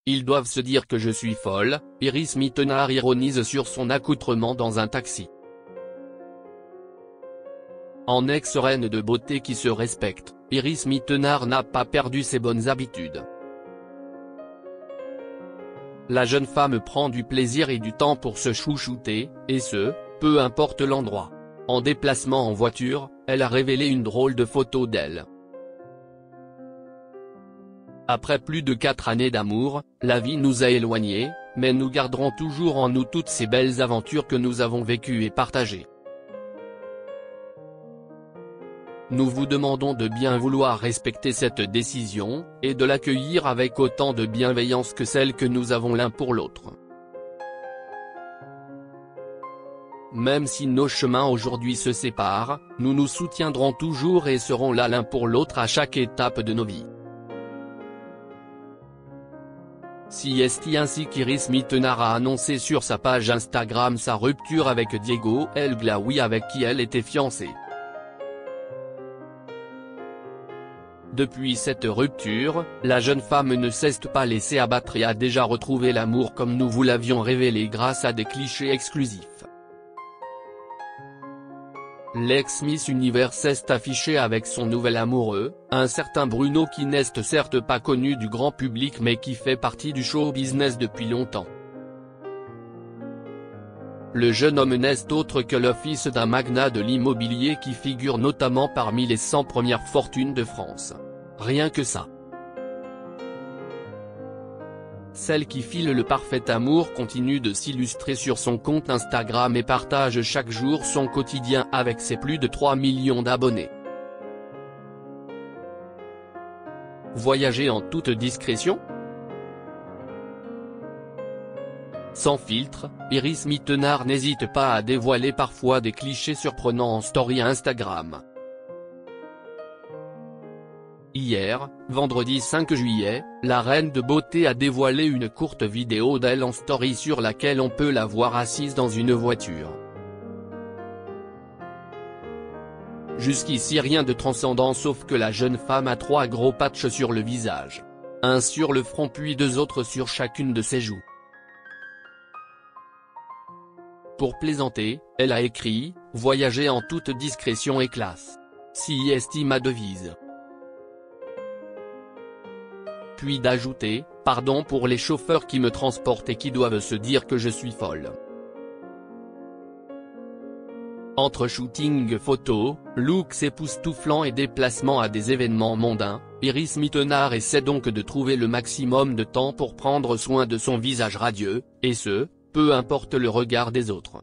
Ils doivent se dire que je suis folle, Iris Mittenard ironise sur son accoutrement dans un taxi. En ex-reine de beauté qui se respecte, Iris Mittenard n'a pas perdu ses bonnes habitudes. La jeune femme prend du plaisir et du temps pour se chouchouter, et ce, peu importe l'endroit. En déplacement en voiture, elle a révélé une drôle de photo d'elle. Après plus de 4 années d'amour, la vie nous a éloignés, mais nous garderons toujours en nous toutes ces belles aventures que nous avons vécues et partagées. Nous vous demandons de bien vouloir respecter cette décision, et de l'accueillir avec autant de bienveillance que celle que nous avons l'un pour l'autre. Même si nos chemins aujourd'hui se séparent, nous nous soutiendrons toujours et serons là l'un pour l'autre à chaque étape de nos vies. Si est ainsi qu'Iris Mittenard a annoncé sur sa page Instagram sa rupture avec Diego El Glaoui avec qui elle était fiancée. Depuis cette rupture, la jeune femme ne s'est pas laissée abattre et a déjà retrouvé l'amour comme nous vous l'avions révélé grâce à des clichés exclusifs. L'ex-Miss Univers s'est affichée avec son nouvel amoureux, un certain Bruno qui n'est certes pas connu du grand public mais qui fait partie du show business depuis longtemps. Le jeune homme n'est autre que le fils d'un magnat de l'immobilier qui figure notamment parmi les 100 premières fortunes de France. Rien que ça. Celle qui file le parfait amour continue de s'illustrer sur son compte Instagram et partage chaque jour son quotidien avec ses plus de 3 millions d'abonnés. Voyager en toute discrétion? Sans filtre, Iris Mittenard n'hésite pas à dévoiler parfois des clichés surprenants en story Instagram. Hier, vendredi 5 juillet, la reine de beauté a dévoilé une courte vidéo d'elle en story sur laquelle on peut la voir assise dans une voiture. Jusqu'ici rien de transcendant sauf que la jeune femme a 3 gros patchs sur le visage. Un sur le front puis 2 autres sur chacune de ses joues. Pour plaisanter, elle a écrit « Voyager en toute discrétion et classe. Si est ma devise ». Puis d'ajouter « Pardon pour les chauffeurs qui me transportent et qui doivent se dire que je suis folle ». Entre shooting photos, looks époustouflants et déplacements à des événements mondains, Iris Mittenard essaie donc de trouver le maximum de temps pour prendre soin de son visage radieux, et ce, peu importe le regard des autres.